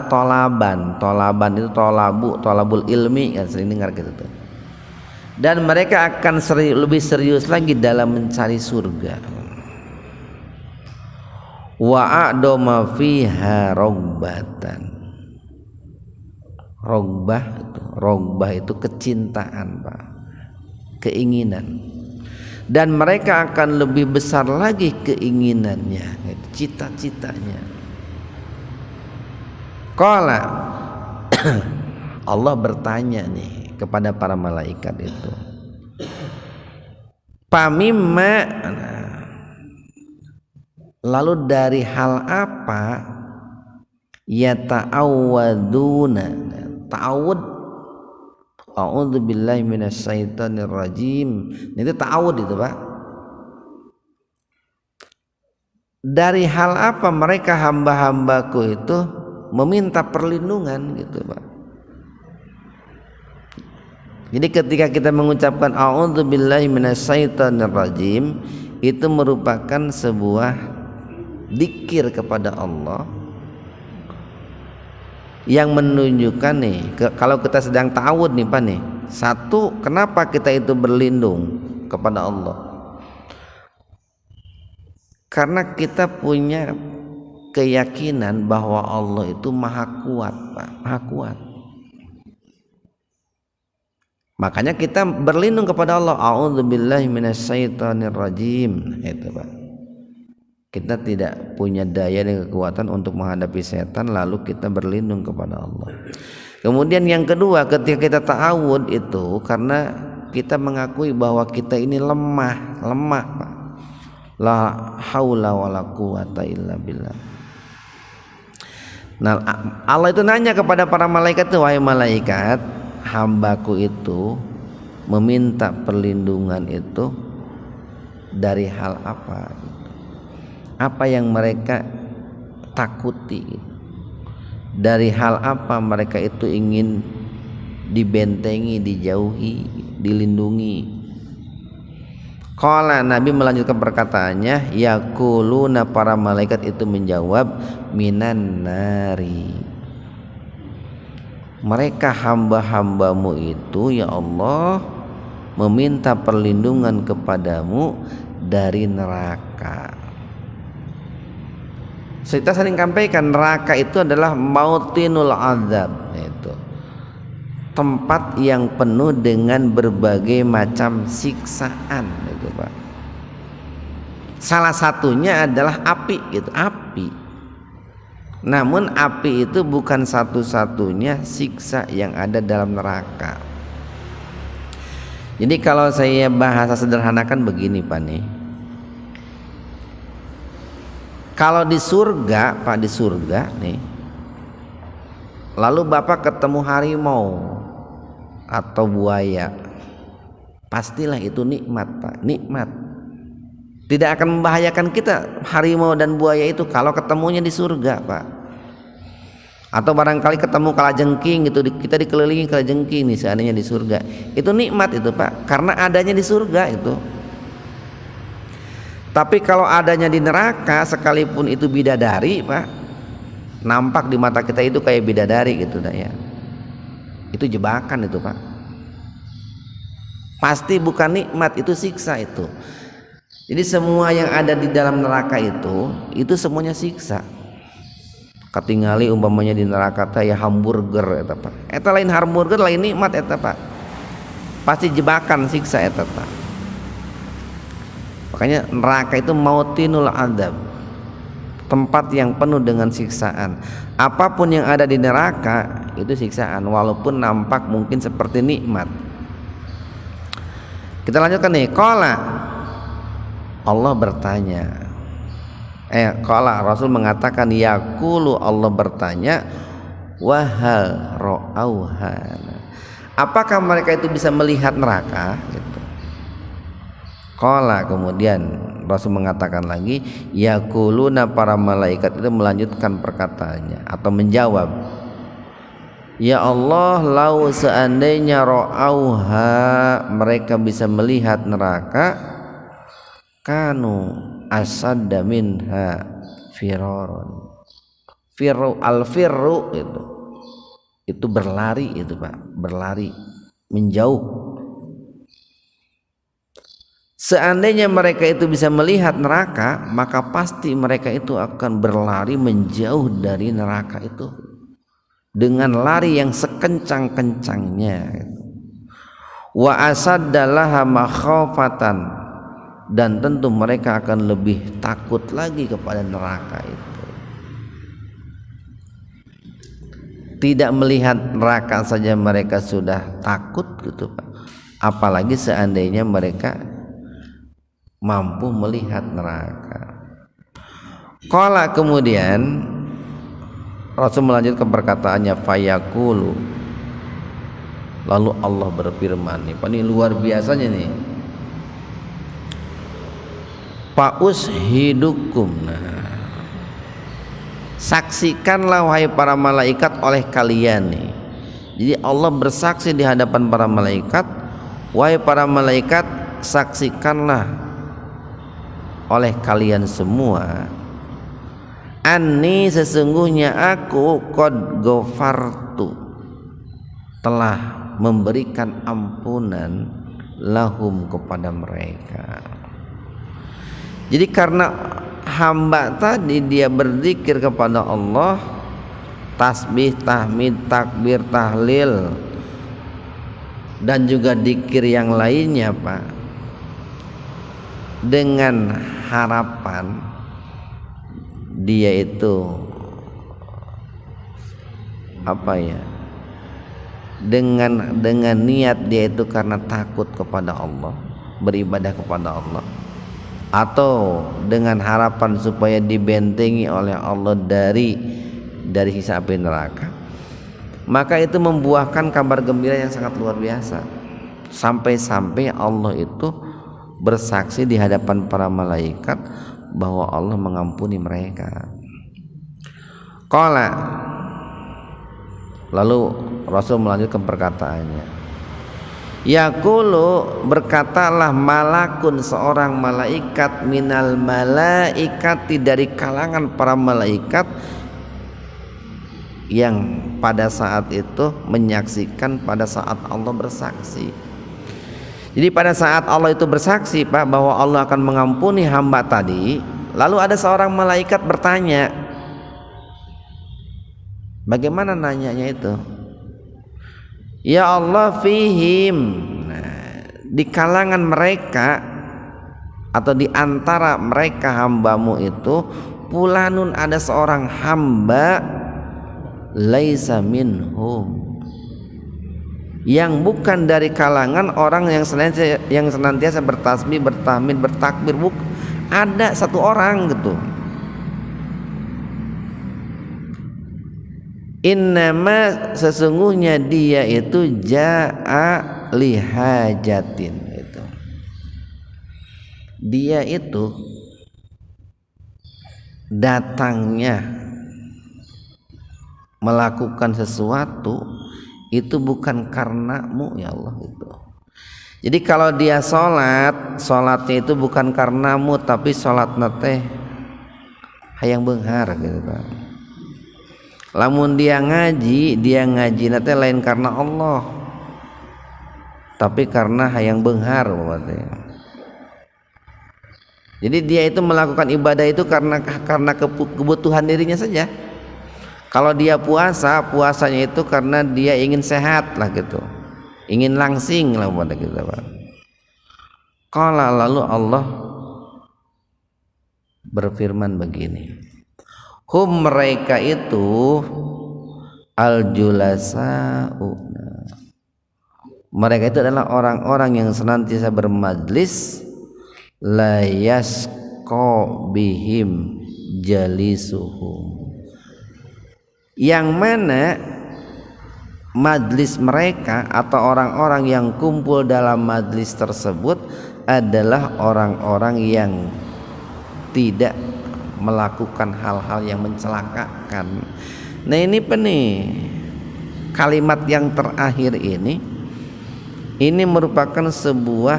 tolaban itu tolabul ilmi kan sering dengar gitu tuh. Dan mereka akan lebih serius lagi dalam mencari surga. Wa a'dama fiha rogbatan. Rogbah itu kecintaan Pak, keinginan. Dan mereka akan lebih besar lagi keinginannya, cita-citanya. Qala Allah bertanya nih kepada para malaikat itu, pamimma, lalu dari hal apa yata'awwaduna, ta'awud, a'udzubillahi minasyaitonir rajim, itu ta'awud itu Pak. Dari hal apa mereka hamba-hambaku itu meminta perlindungan gitu Pak. Jadi ketika kita mengucapkan a'udzubillahi minasyaitonir rajim, itu merupakan sebuah dzikir kepada Allah yang menunjukkan nih kalau kita sedang ta'awud nih Pak nih. Satu, kenapa kita itu berlindung kepada Allah? Karena kita punya keyakinan bahwa Allah itu maha kuat Pak, maha kuat. Makanya kita berlindung kepada Allah, a'udzubillahi minasyaitonir rajim, itu Pak. Kita tidak punya daya dan kekuatan untuk menghadapi setan, lalu kita berlindung kepada Allah. Kemudian yang kedua, ketika kita ta'awud itu karena kita mengakui bahwa kita ini lemah Pak. La haula wala quwata illa billah. Nah, Allah itu nanya kepada para malaikat itu, wahai malaikat, hambaku itu meminta perlindungan itu dari hal apa? Apa yang mereka takuti? Dari hal apa mereka itu ingin dibentengi, dijauhi, dilindungi? Qala, Nabi melanjutkan perkataannya, yaquluna, para malaikat itu menjawab, minan nari. Mereka hamba-hambamu itu ya Allah meminta perlindungan kepadamu dari neraka. Kita sering sampaikan neraka itu adalah mautinul azab, itu tempat yang penuh dengan berbagai macam siksaan, gitu Pak. Salah satunya adalah api, gitu, api. Namun api itu bukan satu-satunya siksa yang ada dalam neraka. Jadi kalau saya bahasa sederhanakan begini Pak nih. Kalau di surga, Pak, di surga nih, lalu Bapak ketemu harimau atau buaya, pastilah itu nikmat Pak, nikmat. Tidak akan membahayakan kita harimau dan buaya itu kalau ketemunya di surga Pak. Atau barangkali ketemu kalajengking gitu, kita dikelilingi kalajengking nih seandainya di surga, itu nikmat itu Pak, karena adanya di surga itu. Tapi kalau adanya di neraka, sekalipun itu bidadari Pak, nampak di mata kita itu kayak bidadari gitu dah ya, itu jebakan itu Pak, pasti bukan nikmat, itu siksa itu. Jadi semua yang ada di dalam neraka itu semuanya siksa. Ketinggali umpamanya di neraka teh ya hamburger eta Pak, eta lain hamburger lain nikmat eta Pak, pasti jebakan siksa eta Pak. Makanya neraka itu mautinul adab, tempat yang penuh dengan siksaan. Apapun yang ada di neraka itu siksaan, walaupun nampak mungkin seperti nikmat. Kita lanjutkan nih. Qala, Allah bertanya, qala, Rasul mengatakan, yaqulu, Allah bertanya, wahal ra'auha, apakah mereka itu bisa melihat neraka gitu. Qala, kemudian Rasul mengatakan lagi, yaquluna, para malaikat itu melanjutkan perkataannya atau menjawab, ya Allah, lau seandainya ra'auha, mereka bisa melihat neraka, kanu asadda minha firaron. Firru, al-firru itu berlari itu Pak, berlari, menjauh. Seandainya mereka itu bisa melihat neraka, maka pasti mereka itu akan berlari menjauh dari neraka itu dengan lari yang sekencang-kencangnya. Wa asaddallaha makhafatan, dan tentu mereka akan lebih takut lagi kepada neraka itu. Tidak melihat neraka saja mereka sudah takut gitu Pak, apalagi seandainya mereka mampu melihat neraka. Qala, kemudian Rasul melanjutkan perkataannya, fayaqulu, lalu Allah berfirman nih, ini luar biasanya nih, fa'ushidukum, saksikanlah wahai para malaikat oleh kalian nih. Jadi Allah bersaksi di hadapan para malaikat, wahai para malaikat, saksikanlah oleh kalian semua, anni, sesungguhnya aku, qad ghafartu, telah memberikan ampunan, lahum, kepada mereka. Jadi karena hamba tadi dia berzikir kepada Allah, tasbih, tahmid, takbir, tahlil, dan juga dzikir yang lainnya Pak, dengan harapan dia itu apa ya, dengan niat dia itu karena takut kepada Allah, beribadah kepada Allah, atau dengan harapan supaya dibentengi oleh Allah dari siksa api neraka, maka itu membuahkan kabar gembira yang sangat luar biasa. Sampai-sampai Allah itu bersaksi di hadapan para malaikat bahwa Allah mengampuni mereka. Qala, lalu Rasul melanjutkan perkataannya, yaqulu, berkatalah malakun, seorang malaikat, minal malaikati, dari kalangan para malaikat yang pada saat itu menyaksikan pada saat Allah bersaksi. Jadi pada saat Allah itu bersaksi Pak bahwa Allah akan mengampuni hamba tadi, lalu ada seorang malaikat bertanya, Bagaimana nanyanya itu? Ya Allah fihim. Nah, di kalangan mereka atau di antara mereka hambamu itu fulanun, ada seorang hamba laisa minhum, yang bukan dari kalangan orang yang senantiasa bertasbih, bertahmid, bertakbir. Ada satu orang gitu. Innama, sesungguhnya dia itu ja'a lihajatin, itu dia itu datangnya melakukan sesuatu itu bukan karenamu ya Allah itu. Jadi kalau dia sholatnya itu bukan karenamu, tapi sholatna teh hayang beunghar gitu Pak. Lamun dia ngaji nate lain karena Allah, tapi karena hayang beunghar berarti. Jadi dia itu melakukan ibadah itu karena kebutuhan dirinya saja. Kalau dia puasanya itu karena dia ingin sehat lah gitu, ingin langsing lah pada kita Pak. Qala, lalu Allah berfirman begini, hum, mereka itu al-julasa'u, mereka itu adalah orang-orang yang senantiasa bermajlis, la yasqa bihim jalisuhum, yang mana majlis mereka atau orang-orang yang kumpul dalam majlis tersebut adalah orang-orang yang tidak melakukan hal-hal yang mencelakakan. Nah ini kalimat yang terakhir ini merupakan sebuah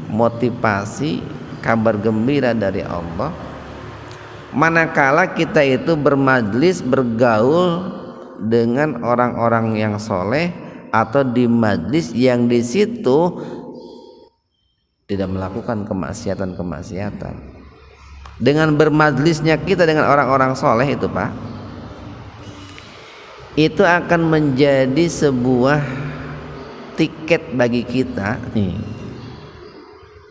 motivasi, kabar gembira dari Allah manakala kita itu bermajlis, bergaul dengan orang-orang yang soleh atau di majlis yang di situ tidak melakukan kemaksiatan. Dengan bermajlisnya kita dengan orang-orang soleh itu Pak, itu akan menjadi sebuah tiket bagi kita nih.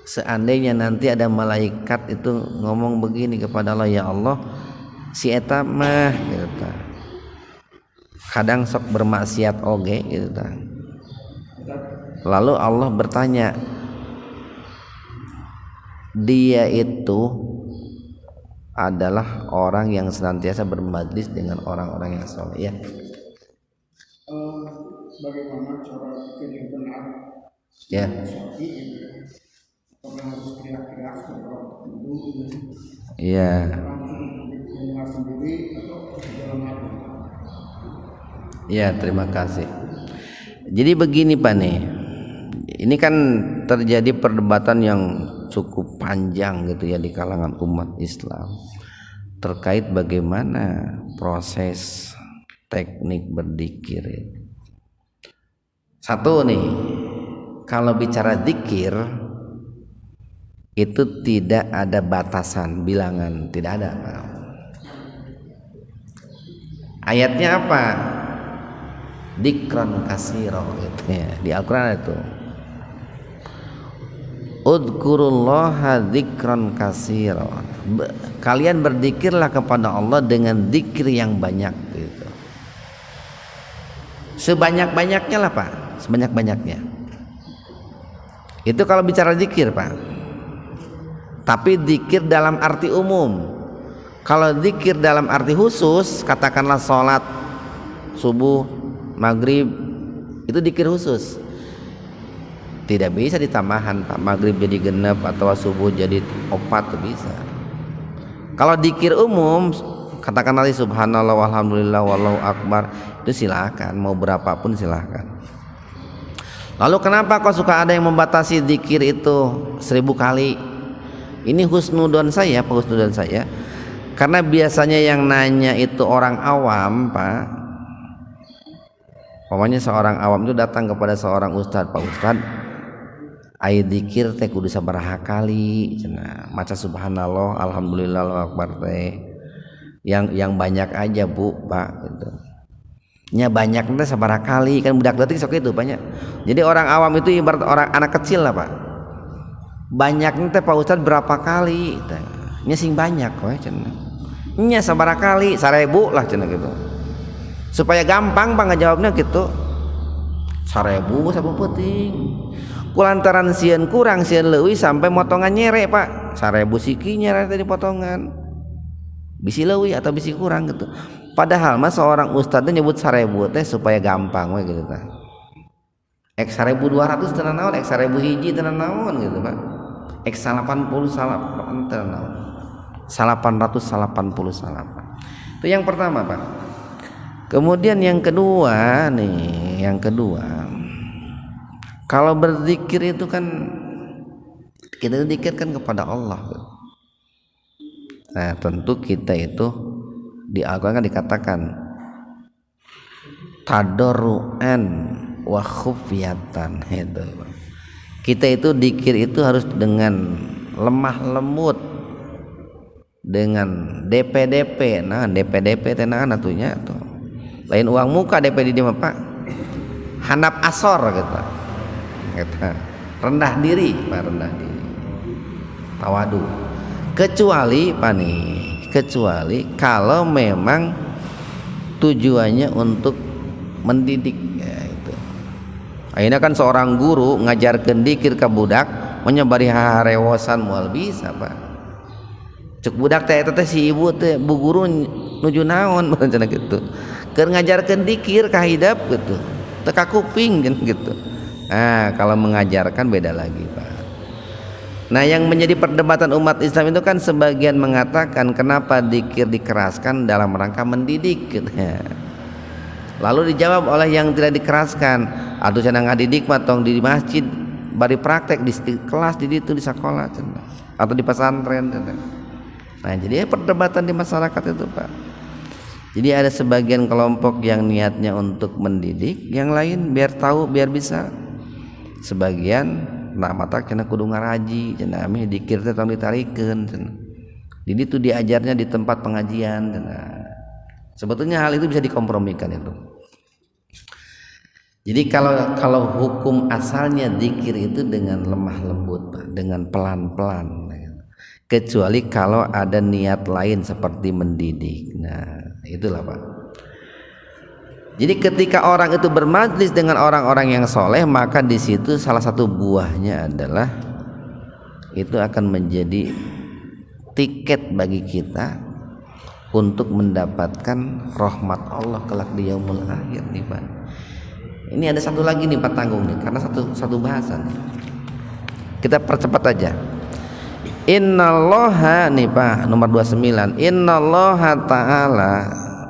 Seandainya nanti ada malaikat itu ngomong begini kepada Allah, ya Allah si eta mah gitu, kadang sok bermaksiat oge gitu. Lalu Allah bertanya, dia itu adalah orang yang senantiasa bermajlis dengan orang-orang yang soleh ya. Bagaimana cara pikir yang benar ya? Iya. Ya, terima kasih. Jadi begini Pak nih, ini kan terjadi perdebatan yang cukup panjang gitu ya di kalangan umat Islam terkait bagaimana proses teknik berzikir. Satu nih, kalau bicara zikir itu tidak ada batasan bilangan, tidak ada. Ayatnya apa? Dzikran katsira gitu ya. Di Al-Qur'an itu. Udzurullaha dzikran katsira. Kalian berzikirlah kepada Allah dengan zikir yang banyak gitu. Sebanyak-banyaknya lah Pak, sebanyak-banyaknya. Itu kalau bicara zikir Pak. Tapi zikir dalam arti umum. Kalau zikir dalam arti khusus, katakanlah sholat subuh, maghrib, itu zikir khusus. Tidak bisa ditambahan Pak, maghrib jadi genep atau subuh jadi 4 bisa. Kalau zikir umum, katakanlah subhanallah walhamdulillah wallahu akbar, itu silakan, mau berapapun silakan. Lalu kenapa kok suka ada yang membatasi zikir itu 1000 kali? Ini husnudon saya, karena biasanya yang nanya itu orang awam Pak. Pokoknya seorang awam itu datang kepada seorang ustadz, Pak Ustadz, aya zikir teh kudu sabaraha kali cenah, maca subhanallah alhamdulillah Allahu akbar teh yang banyak aja Bu Pak gitu. nya banyak teh sabaraha kali kan budak leutik sok itu banyak. Jadi orang awam itu ibarat orang anak kecil lah Pak. Banyak teh Pak Ustad berapa kali teh. Nya sing banyak we cenah. Nya sabaraha kali 1000 lah cenah gitu. Supaya gampang Pak ngajawabna gitu. 1000 sapeuting. Kulantaran sieun kurang sieun leuwih sampai motongan nyere Pak. 1000 siki nyere tadi potongan. Bisi leuwih atau bisi kurang gitu. Padahal mah seorang ustadz nyebut 1000 teh supaya gampang we gitu tah. X 1200 teu naon, X 1000 hiji teu naon gitu Pak. X 80 salapan teu naon. 888. Itu yang pertama Pak. Kemudian yang kedua nih, kalau berzikir itu kan kita zikirkan kepada Allah. Nah, tentu kita itu di Al-Quran kan dikatakan tadarruan wa khufyatan itu. Kita itu zikir itu harus dengan lemah lembut, dengan DP. Nah, DP tenang atunya tuh. Lain uang muka DP di dia mah Pak. Handap asor gitu. Rendah diri Pak, rendah diri. Tawadu. Kecuali kalau memang tujuannya untuk mendidik ya itu. Akhirnya kan seorang guru ngajarkeun dzikir ka budak menyebari harewosan moal bisa Pak. Cuk budak teh eta teh si ibu teh bu guru nuju naon cenah gitu. Keur ngajarkeun dzikir ka hidap gitu. Teu ka kuping gitu. Nah, kalau mengajarkan beda lagi Pak. Nah, yang menjadi perdebatan umat Islam itu kan sebagian mengatakan kenapa dzikir dikeraskan dalam rangka mendidik gitu. Lalu dijawab oleh yang tidak dikeraskan, atuh cenah ngadidik mah tong di masjid bari praktek di kelas di ditu di sekolah cenah atau di pesantren cenah. Nah, jadi perdebatan di masyarakat itu Pak. Jadi ada sebagian kelompok yang niatnya untuk mendidik, yang lain biar tahu biar bisa. Sebagian nah mata cenah kudu ngaraji cenah ami dzikir teh tong ditarikeun cenah. Jadi itu diajarnya di tempat pengajian cenah. Sebetulnya hal itu bisa dikompromikan itu. Jadi kalau hukum asalnya dzikir itu dengan lemah lembut, dengan pelan-pelan. Kecuali kalau ada niat lain seperti mendidik. Nah, itulah Pak. Jadi ketika orang itu bermajlis dengan orang-orang yang soleh, maka di situ salah satu buahnya adalah itu akan menjadi tiket bagi kita untuk mendapatkan rahmat Allah kelak di yaumul akhir nih Pak. Ini ada satu lagi nih Pak tanggung nih, karena satu bahasan. Kita percepat aja. Innallaha nih Pak nomor 29. Innallaha ta'ala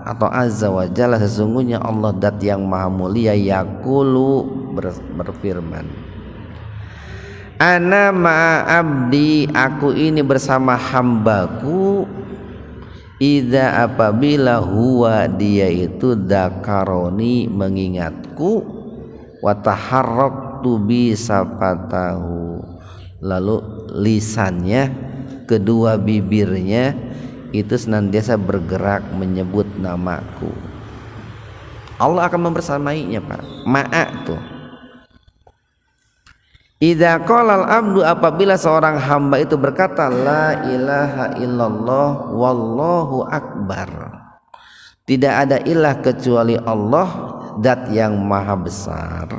atau azza wa jalla sesungguhnya Allah dat yang maha mulia yaqulu berfirman. Ana ma'a abdi aku ini bersama hambaku idza apabila huwa dia itu dzakaroni mengingatku wa taharraktu bi sapatahu lalu lisannya kedua bibirnya itu senantiasa bergerak menyebut namaku. Allah akan membersamainya Pak. Ma'a tuh. Idza qala al-abdu apabila seorang hamba itu berkata la ilaha illallah wallahu akbar. Tidak ada ilah kecuali Allah, zat yang maha besar.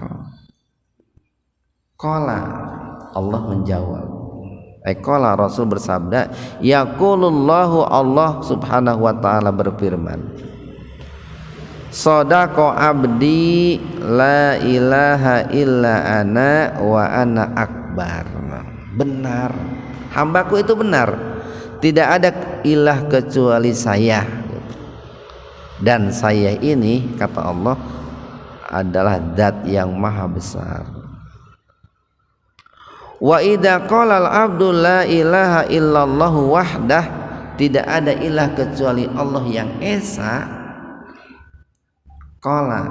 Qala Allah menjawab. Qala Rasul bersabda, yaqulullahu Allah subhanahu wa ta'ala berfirman. Shadaqa abdi la ilaha illa ana wa ana akbar. Benar, hambaku itu benar. Tidak ada ilah kecuali saya. Dan saya ini kata Allah adalah zat yang maha besar. Wa idza qala al-abdu la ilaha illallah wahdah, tidak ada ilah kecuali Allah yang esa. Qala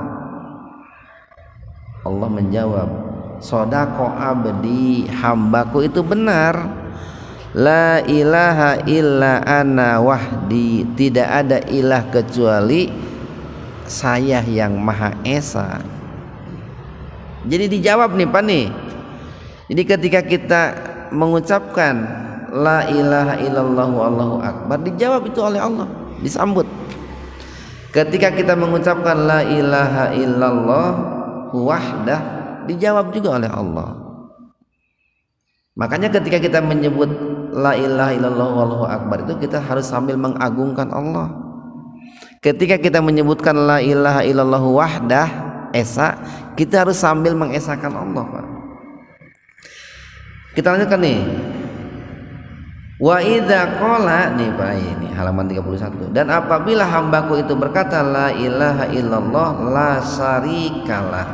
Allah menjawab, shadaqa abdi hambaku itu benar. La ilaha illa ana wahdi, tidak ada ilah kecuali Saya yang Maha Esa. Jadi dijawab nih Pak nih. Jadi ketika kita mengucapkan la ilaha illallah wallahu akbar, dijawab itu oleh Allah, disambut. Ketika kita mengucapkan la ilaha illallah wahdah, dijawab juga oleh Allah. Makanya ketika kita menyebut la ilaha illallah wallahu akbar itu kita harus sambil mengagungkan Allah. Ketika kita menyebutkan la ilaha illallah wahdah esa, kita harus sambil mengesakan Allah, Pak. Kita lanjutkan nih. Wa idza qala nih Pak, ini halaman 31. Dan apabila hambaku itu berkata la ilaha illallah la syarikalah,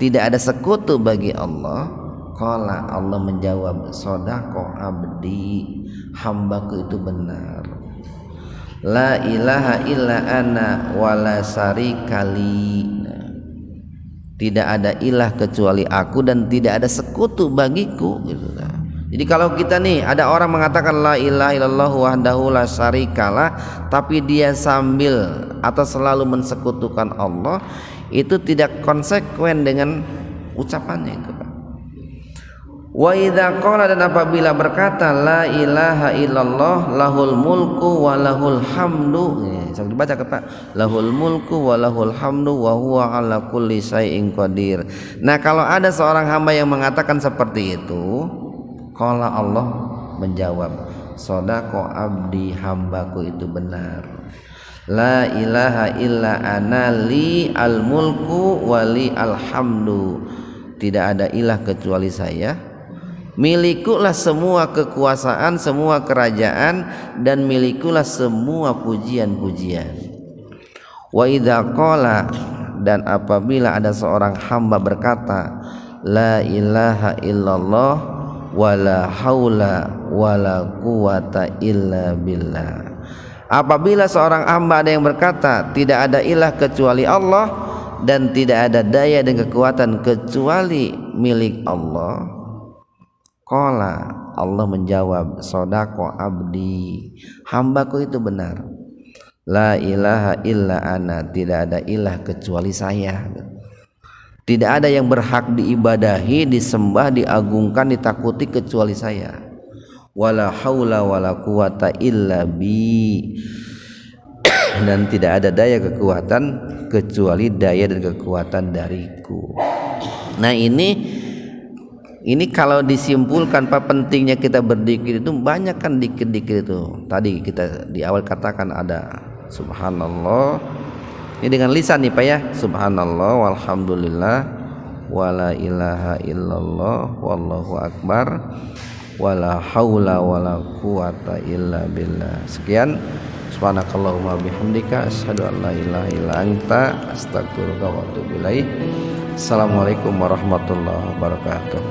tidak ada sekutu bagi Allah, qala Allah menjawab sodako abdi, hambaku itu benar. La ilaha illa ana wala syarikali, tidak ada ilah kecuali aku dan tidak ada sekutu bagiku gitu. Jadi kalau kita nih ada orang mengatakan la ilaha illallah wahdahu la syarikalah, tapi dia sambil atau selalu mensekutukan Allah, itu tidak konsekuen dengan ucapannya itu, Pak. Wa idza qala, dan apabila berkata la ilaha illallah lahul mulku wa lahul hamdu, bisa dibaca Pak, lahul mulku wa lahul hamdu wa huwa ala kulli syai'in qadir. Nah, kalau ada seorang hamba yang mengatakan seperti itu, qala Allah menjawab sodako abdi, hambaku itu benar. La ilaha illa ana li al mulku wa li alhamdu, tidak ada ilah kecuali saya, milikulah semua kekuasaan, semua kerajaan, dan milikulah semua pujian-pujian. Wa idza qala, dan apabila ada seorang hamba berkata la ilaha illallah wala haula wala quwata illa billah, apabila seorang hamba ada yang berkata tidak ada ilah kecuali Allah dan tidak ada daya dan kekuatan kecuali milik Allah, qala Allah menjawab sodako abdi, hambaku itu benar. La ilaha illa ana, tidak ada ilah kecuali saya, tidak ada yang berhak diibadahi, disembah, diagungkan, ditakuti kecuali saya. Wala haula wala quwata illa bi, dan tidak ada daya kekuatan kecuali daya dan kekuatan dariku. Nah, ini kalau disimpulkan Pak, pentingnya kita berzikir itu banyak kan dikir-dikir itu. Tadi kita di awal katakan ada subhanallah, ini dengan lisan nih Pak ya, subhanallah walhamdulillah wala ilaha illallah wallahu akbar wala haula wala quwata illa billah. Sekian, subhanakallahumma bihamdika asyhadu an la ilaha illa anta astaghfiruka wa atubu ilaik. Assalamualaikum warahmatullahi wabarakatuh.